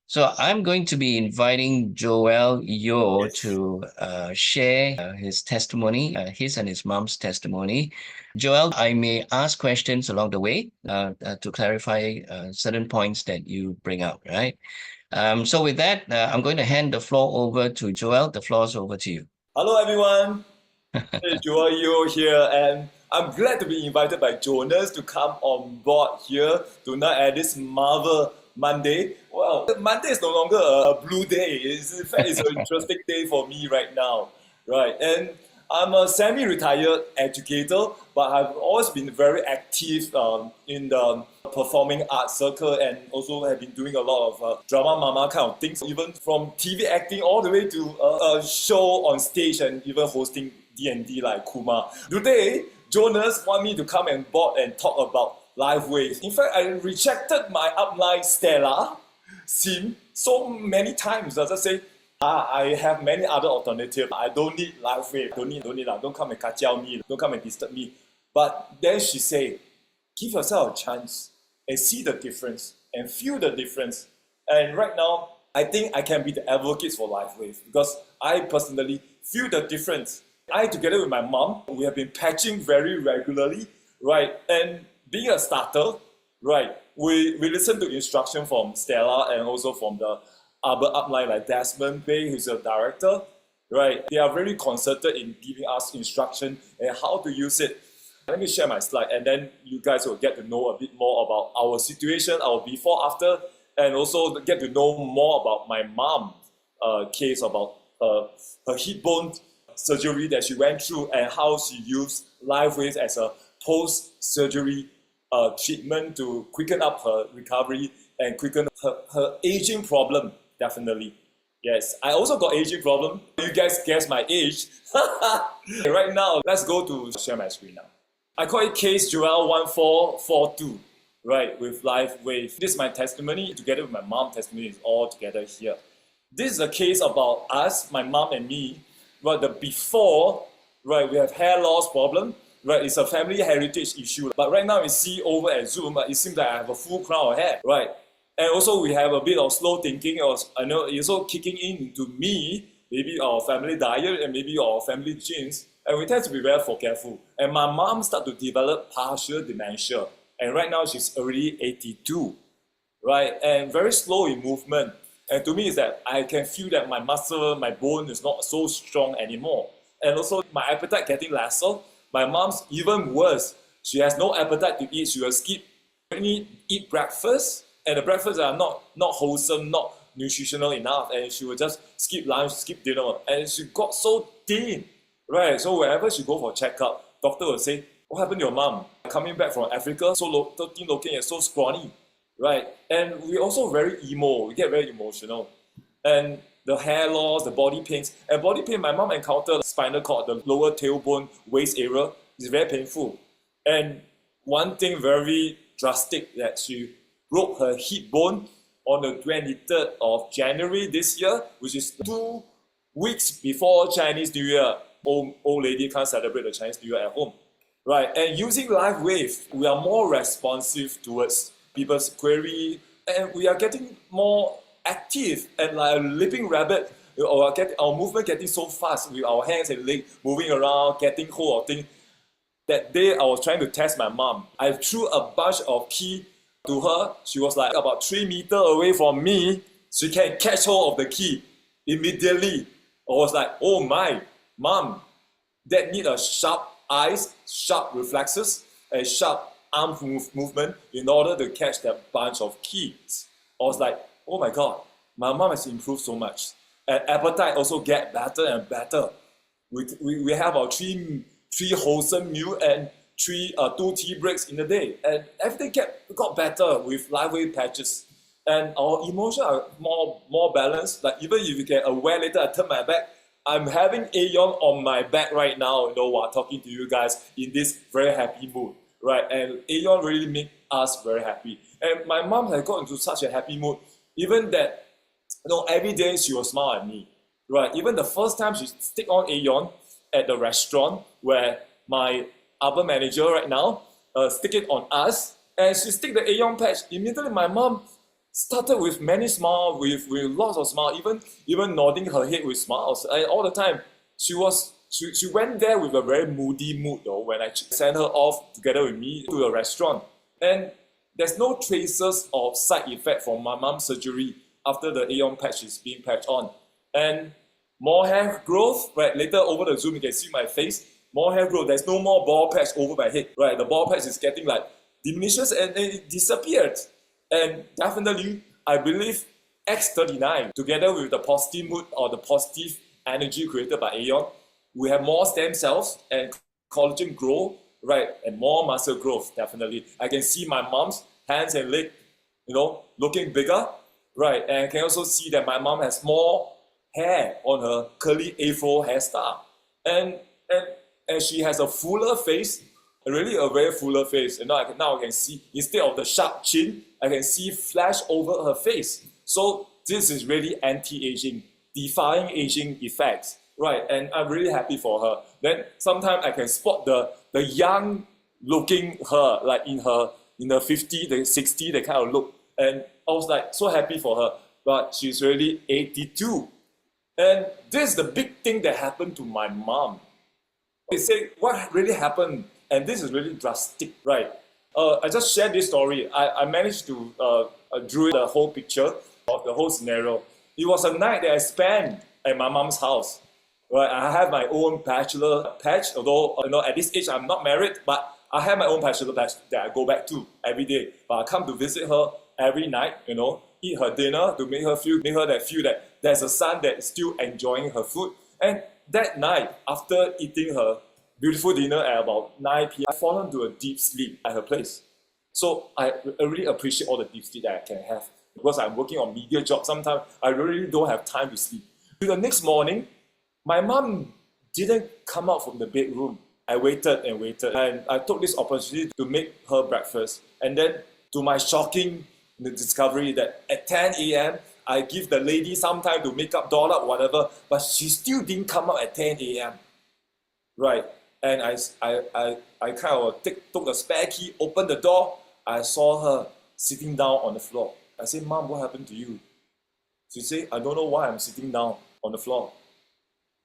So I'm going to be inviting Joel Yo to share his testimony, his and his mom's testimony. Joel, I may ask questions along the way to clarify certain points that you bring out, right? So with that, I'm going to hand the floor over to Joel. The floor is over to you. Hello everyone, it's Joel Yo here, and I'm glad to be invited by Jonas to come on board here tonight at this Marvel Monday. Well, Monday is no longer a blue day. In fact, it's an interesting day for me right now, right? And I'm a semi-retired educator, but I've always been very active in the performing arts circle, and also have been doing a lot of drama mama kind of things, even from TV acting all the way to a show on stage and even hosting D&D like Kuma. Today, Jonas want me to come and board and talk about live waves. In fact, I rejected my upline Stella Sim so many times. I just say, I have many other alternatives. I don't need live wave. Don't need. Don't come and kacau me. Don't come and disturb me. But then she say, give yourself a chance and see the difference and feel the difference. And right now, I think I can be the advocate for live wave because I personally feel the difference. I, together with my mom, we have been patching very regularly, right? And being a starter, right, we listen to instruction from Stella and also from the other upline like Desmond Bay, who's a director, right? They are very concerted in giving us instruction and how to use it. Let me share my slide, and then you guys will get to know a bit more about our situation, our before, after, and also get to know more about my mom's case about her hip bone surgery that she went through and how she used live waves as a post-surgery treatment to quicken up her recovery and quicken her aging problem, definitely. Yes, I also got aging problem. You guys guess my age. Right now, let's go to share my screen now. I call it case Joel 1442, right, with live wave. This is my testimony together with my mom's testimony is all together here. This is a case about us, my mom and me, but the before, right, we have hair loss problem, right, it's a family heritage issue. But right now we see over at Zoom, it seems that I have a full crown of hair, right? And also we have a bit of slow thinking, I know it's also kicking into me, maybe our family diet and maybe our family genes. And we tend to be very forgetful. And my mom started to develop partial dementia. And right now she's already 82, right? And very slow in movement. And to me, is that I can feel that my muscle, my bone is not so strong anymore. And also my appetite getting lesser. My mom's even worse. She has no appetite to eat. She will skip, only eat breakfast. And the breakfasts are not wholesome, not nutritional enough. And she will just skip lunch, skip dinner. And she got so thin. Right, so whenever she go for checkup, doctor will say, what happened to your mom? Coming back from Africa, so thin looking and so scrawny, right? And we also very emo, we get very emotional. And the hair loss, the body pains. And body pain, my mom encountered spinal cord, the lower tailbone, waist area. It's very painful. And one thing very drastic, that she broke her hip bone on the 23rd of January this year, which is 2 weeks before Chinese New Year. Old lady can't celebrate the Chinese New Year at home, right? And using live wave, we are more responsive towards people's query, and we are getting more active and like a leaping rabbit. Our movement getting so fast with our hands and legs moving around, getting hold of things. That day, I was trying to test my mom. I threw a bunch of key to her. She was like about 3 meters away from me. She can catch hold of the key immediately. I was like, oh my. Mom, that need a sharp eyes, sharp reflexes, and sharp arm movement in order to catch that bunch of keys. I was like, oh my God, my mom has improved so much. And appetite also get better and better. We have our three wholesome meal and 2 tea breaks in a day. And everything got better with live wave patches. And our emotions are more balanced. Like even if you get aware later, I turn my back, I'm having Aeon on my back right now, while talking to you guys in this very happy mood, right? And Aeon really made us very happy. And my mom had got into such a happy mood, even that, every day she will smile at me, right? Even the first time she stick on Aeon at the restaurant where my other manager right now stick it on us, and she stick the Aeon patch. Immediately my mom started with many smiles, with lots of smiles, even nodding her head with smiles. And all the time, she went there with a very moody mood though when I sent her off together with me to a restaurant. And there's no traces of side effect from my mom's surgery after the Aeon patch is being patched on. And more hair growth, right? Later over the Zoom you can see my face. More hair growth, there's no more bald patch over my head, right? The bald patch is getting like diminishes and it disappeared. And definitely, I believe X39, together with the positive mood or the positive energy created by Aeon, we have more stem cells and collagen grow, right? And more muscle growth, definitely. I can see my mom's hands and leg, looking bigger, right? And I can also see that my mom has more hair on her curly afro hairstyle. And she has a fuller face, really a very fuller face. And now I can see, instead of the sharp chin, I can see flash over her face. So this is really anti-aging, defying aging effects, right? And I'm really happy for her. Then sometimes I can spot the young looking her, like in the 50, the 60, that kind of look. And I was like so happy for her. But she's really 82. And this is the big thing that happened to my mom. They say, what really happened? And this is really drastic, right? I just shared this story. I managed to draw the whole picture of the whole scenario. It was a night that I spent at my mom's house. Right? I have my own bachelor patch, although at this age I'm not married, but I have my own bachelor patch that I go back to every day. But I come to visit her every night, eat her dinner to make her feel that there's a son that is still enjoying her food. And that night, after eating her beautiful dinner at about 9 p.m., I fallen into a deep sleep at her place. So I really appreciate all the deep sleep that I can have. Because I'm working on media jobs, sometimes I really don't have time to sleep. The next morning, my mom didn't come out from the bedroom. I waited and waited, and I took this opportunity to make her breakfast. And then, to my shocking discovery that at 10 a.m., I give the lady some time to make up, doll up, whatever, but she still didn't come out at 10 a.m. Right? And I kind of took the spare key, opened the door. I saw her sitting down on the floor. I said, "Mom, what happened to you?" She said, "I don't know why I'm sitting down on the floor."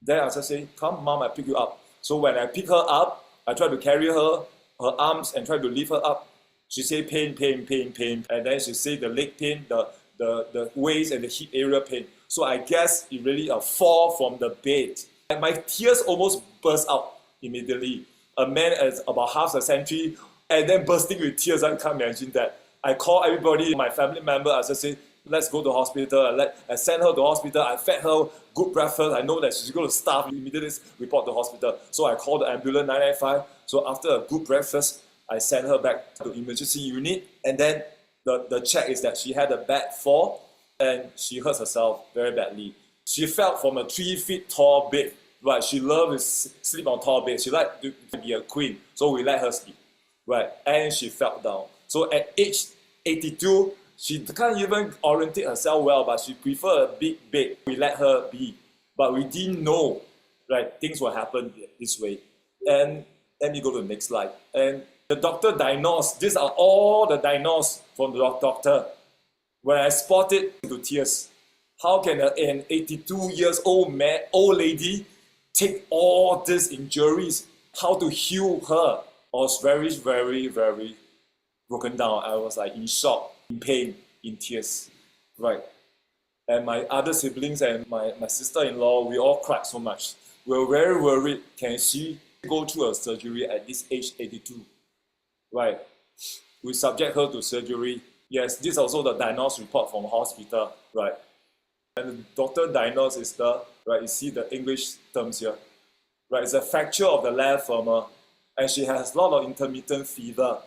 Then I just say, "Come, Mom, I pick you up." So when I pick her up, I try to carry her arms and try to lift her up. She say pain, pain, pain, pain. And then she say the leg pain, the waist and the hip area pain. So I guess it really a fall from the bed. And my tears almost burst out immediately. A man is about half a century and then bursting with tears. I can't imagine that. I call everybody, my family member, I just say, let's go to hospital. I sent her to hospital. I fed her good breakfast. I know that she's going to starve. Immediately report to hospital. So I called the ambulance 995. So after a good breakfast, I sent her back to emergency unit. And then the check is that she had a bad fall and she hurt herself very badly. She fell from a 3 feet tall bed. Right, she loved to sleep on tall beds. She liked to be a queen. So we let her sleep. Right, and she fell down. So at age 82, she can't even orientate herself well, but she preferred a big bed. We let her be. But we didn't know, right, things will happen this way. And let me go to the next slide. And the doctor diagnosed, these are all the diagnoses from the doctor. When I spotted into tears, how can an 82 years old lady take all these injuries? How to heal her? I was very, very, very broken down. I was like in shock, in pain, in tears, right? And my other siblings and my sister-in-law, we all cried so much. We were very worried, can she go through a surgery at this age 82, right? We subject her to surgery. Yes, this is also the diagnosis report from hospital, right? And the doctor diagnosed is right, you see the English terms here, right? It's a fracture of the left femur, and she has a lot of intermittent fever,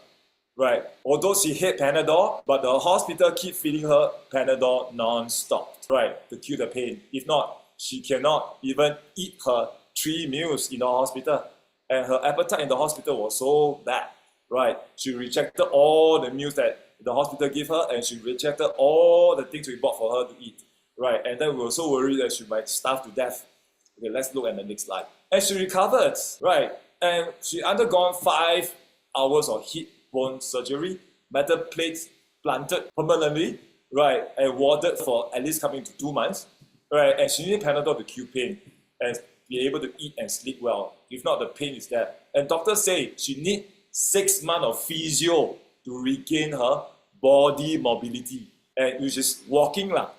right? Although she hate Panadol, but the hospital keep feeding her Panadol non-stop, right, to kill the pain. If not, she cannot even eat her 3 meals in the hospital. And her appetite in the hospital was so bad, right? She rejected all the meals that the hospital gave her, and she rejected all the things we bought for her to eat, right? And then we were so worried that she might starve to death. Okay, let's look at the next slide. And she recovered, right? And she undergone 5 hours of hip bone surgery, metal plates planted permanently, right, and warded for at least coming to 2 months, right, and she needed Panadol to cure pain and be able to eat and sleep well. If not, the pain is there. And doctors say she need 6 months of physio to regain her body mobility, and which is walking lah,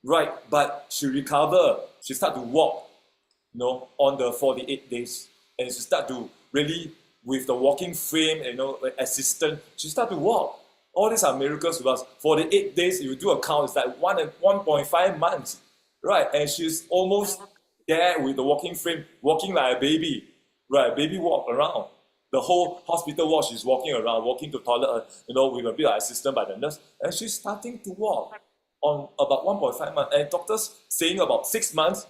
right? But she recover. She start to walk, on the 48 days, and she start to really with the walking frame, like assistant, she start to walk. All these are miracles to us. 48 days, if you do a count, it's like 1.5 months, right? And she's almost there with the walking frame, walking like a baby, right? Baby walk around. The whole hospital ward, she's walking around, walking to toilet, with a bit of assistance by the nurse, and she's starting to walk on about 1.5 months. And doctors saying about 6 months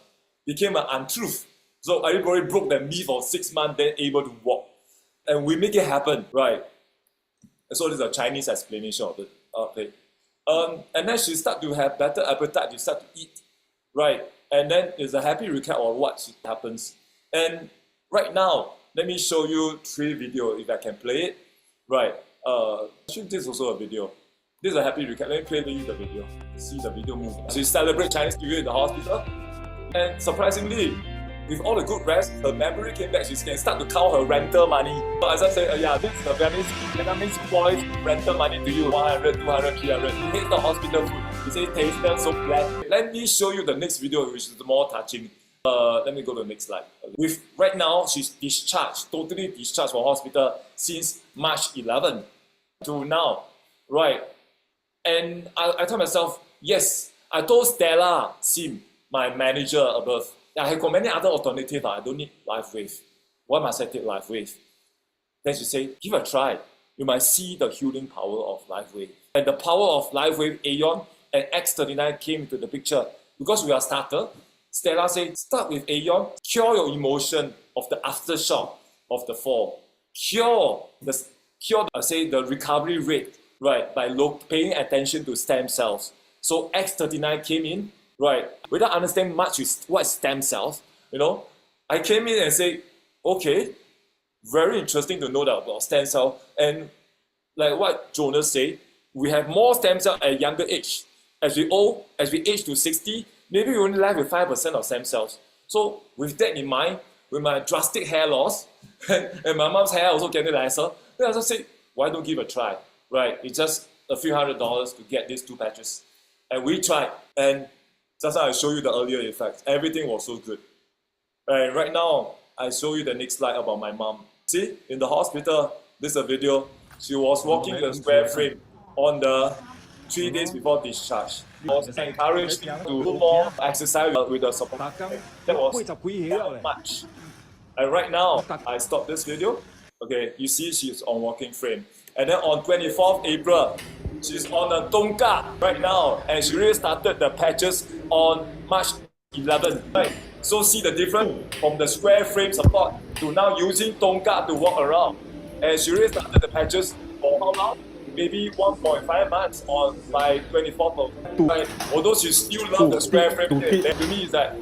became an untruth. So everybody broke their myth for 6 months, then able to walk. And we make it happen, right? So this is a Chinese explanation of it. Okay. And then she start to have better appetite, she start to eat, right? And then there's a happy recap of what happens. And right now, let me show you 3 videos if I can play it. Right. Actually, this is also a video. This is a happy recap. Let me play you the video. See the video move. She celebrates Chinese New Year in the hospital. And surprisingly, with all the good rest, her memory came back. She can start to count her rental money. So as I said, this is a Vietnamese boy's rental money to you. 100, 200, 300. He hates the hospital food. He says taste them so bland. Let me show you the next video, which is more touching. Let me go to the next slide. Right now, she's discharged, totally discharged from hospital since March 11 to now, right? And I told myself, yes, I told Stella Sim, my manager above, I have got many other alternatives. I don't need LifeWave. Why must I take LifeWave? Then she said, give a try. You might see the healing power of LifeWave. And the power of LifeWave Aeon and X39 came into the picture. Because we are starter, Stella said, start with Aeon, cure your emotion of the aftershock of the fall. Cure the recovery rate, right, by paying attention to stem cells. So X39 came in, right, without understanding much what stem cells, I came in and said, okay, very interesting to know that about stem cell. And like what Jonas said, we have more stem cells at a younger age. As we age to 60, maybe we only left with 5% of stem cells. So with that in mind, with my drastic hair loss, and my mom's hair also getting lesser, then I just said, why don't give a try, right? It's just a few $100s to get these 2 patches. And we tried, and just like I showed you the earlier effects, everything was so good. And right now, I show you the next slide about my mom. See, in the hospital, this is a video. She was walking the square frame on the 3 days before discharge. I was encouraged to do more exercise with the support. That was not much. And right now, I stopped this video. Okay, you see she's on walking frame. And then on 24th April, she's on a Tongkat right now. And she really started the patches on March 11. Right? So see the difference from the square frame support to now using Tongkat to walk around. And she really started the patches for how long? Maybe 1.5 months on my 24th of right. Although she still loves the square frame, then to me is that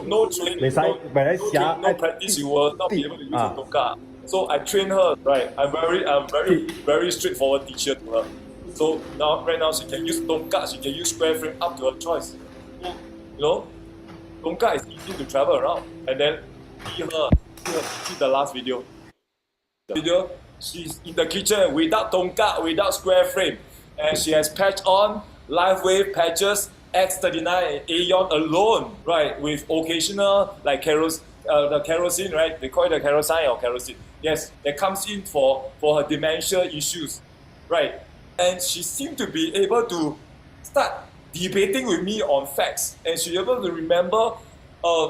no training, no practice, you will not be able to use the Tongkat. So I train her, right? I'm very straightforward teacher to her. So right now she can use Tongkat, she can use square frame up to her choice. So, Tongkat is easy to travel around. And then see the last video. She's in the kitchen without Tongkat, without square frame. And she has patch on, LifeWave patches, X39 and Aeon alone, right? With occasional, like the kerosene, right? They call it the kerosene or kerosene. Yes, that comes in for her dementia issues, right? And she seemed to be able to start debating with me on facts. And she was able to remember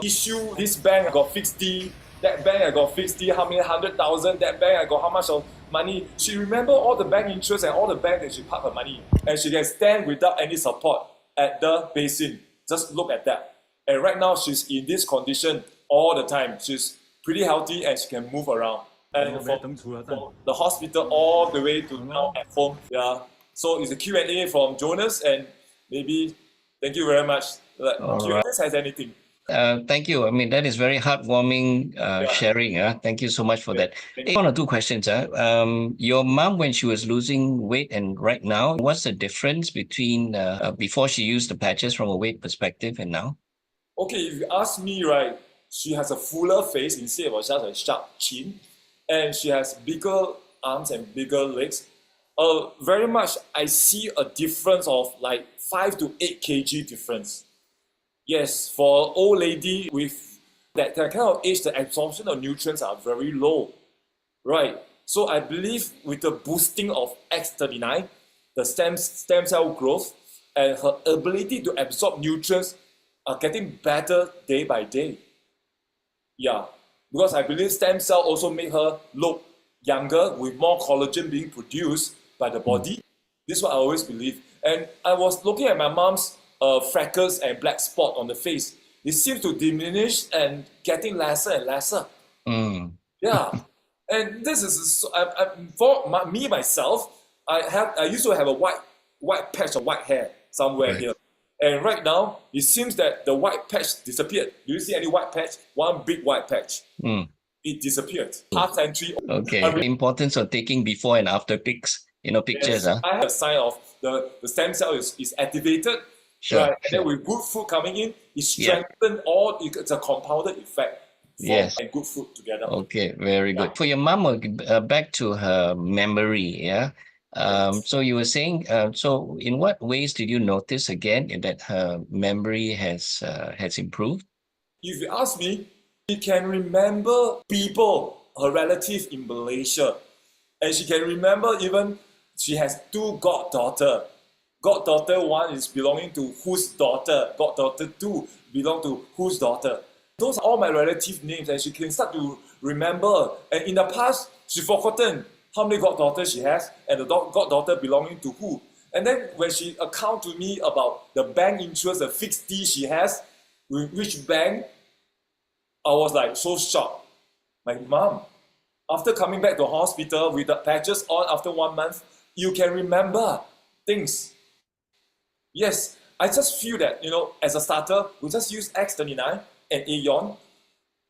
issue, this bank I got fixed D, that bank I got fixed D, how many 100,000, that bank I got how much of money. She remember all the bank interest and all the bank that she parked her money. And she can stand without any support at the basin. Just look at that. And right now she's in this condition all the time. She's pretty healthy and she can move around. And from the hospital all the way to now at home. Yeah. So it's a Q&A from Jonas, and maybe thank you very much. Jonas has anything. Thank you. I mean, that is very heartwarming sharing. Thank you so much for that. Hey, one or two questions. Your mom, when she was losing weight and right now, what's the difference between before she used the patches from a weight perspective and now? Okay, if you ask me, right, she has a fuller face instead of just a sharp chin, and she has bigger arms and bigger legs. Very much, I see a difference of like 5 to 8 kg difference. Yes, for old lady with that kind of age, the absorption of nutrients are very low, right? So I believe with the boosting of X39, the stem cell growth, and her ability to absorb nutrients are getting better day by day. Yeah, because I believe stem cell also make her look younger with more collagen being produced by the body. This is what I always believe. And I was looking at my mom's freckles and black spot on the face. It seems to diminish and getting lesser and lesser. Mm. Yeah, and this is for me myself. I used to have a white patch of white hair somewhere Right. here, and right now it seems that the white patch disappeared. Do you see any white patch? One big white patch. Mm. It disappeared. Half century. Okay. I Importance of taking before and after pictures. Yes, I have a sign of the stem cell is activated, Sure, right? And sure. then with good food coming in, it Yeah. strengthens it's a compounded effect for Yes. and good food together. Okay, very good. For your mom, back to her memory, yeah. So you were saying, so in what ways did you notice again that her memory has improved? If you ask me, she can remember people, her relative in Malaysia. And she can remember even she has 2 goddaughter. Goddaughter 1 is belonging to whose daughter. Goddaughter 2 belong to whose daughter. Those are all my relative names and she can start to remember. And in the past, she's forgotten how many goddaughters she has and the goddaughter belonging to who. And then when she account to me about the bank interest, the fixed D she has, with which bank, I was like so shocked. My mom, after coming back to hospital with the patches on after 1 month, you can remember things. Yes, I just feel that, as a starter, we just use X39 and Aeon.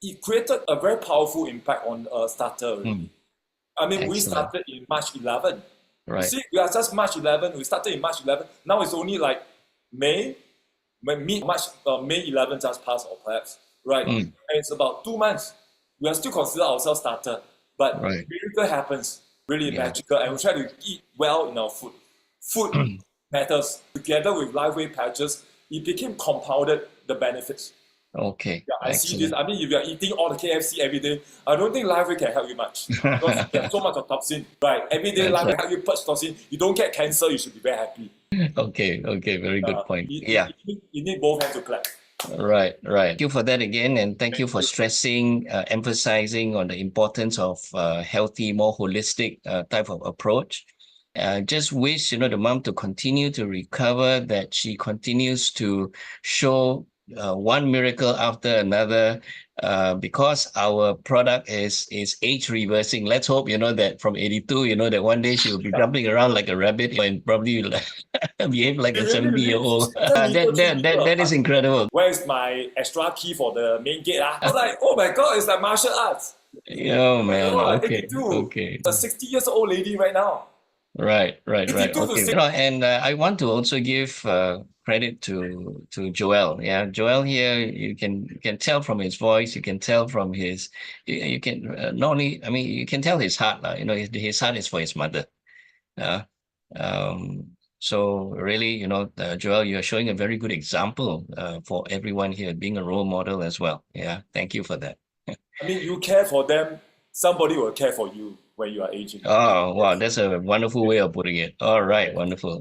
It created a very powerful impact on a starter. I mean, we Excellent. started in March 11. Right. See, we are just March 11. We started in March 11. Now it's only like May 11 just passed, or perhaps, right? And it's about 2 months. We are still consider ourselves starter, but Right. miracle happens, really Yeah. magical, and we try to eat well in our food. Food matters. Together with live weight patches, it became compounded the benefits. Okay. Yeah, I see this. Excellent. I mean, if you are eating all the KFC every day, I don't think live weight can help you much because there's so much of toxin, right? Every day live weight help you purge toxin. You don't get cancer, you should be very happy. Okay. Very good point. You need both hands to clap. Right. Thank you for that again, and thank you for stressing, emphasizing on the importance of healthy, more holistic type of approach. Just wish the mom to continue to recover, that she continues to show one miracle after another, because our product is age reversing. Let's hope that from 82, that one day she will be jumping around like a rabbit and probably behave like a 70-year-old. That is incredible. Where is my extra key for the main gate? I was like, oh my god, it's like martial arts. Oh man, okay. 82. A 60 years old lady right now. Right. 82 to Okay. 60. And I want to also give credit to Joel. Yeah, Joel here, you can tell from his voice, you can tell from his, you can not only, I mean, you can tell his heart. His heart is for his mother. So really, Joel, you are showing a very good example for everyone here, being a role model as well. Yeah, thank you for that. I mean, you care for them, somebody will care for you when you are aging. Oh, wow, that's a wonderful way of putting it. All right, wonderful.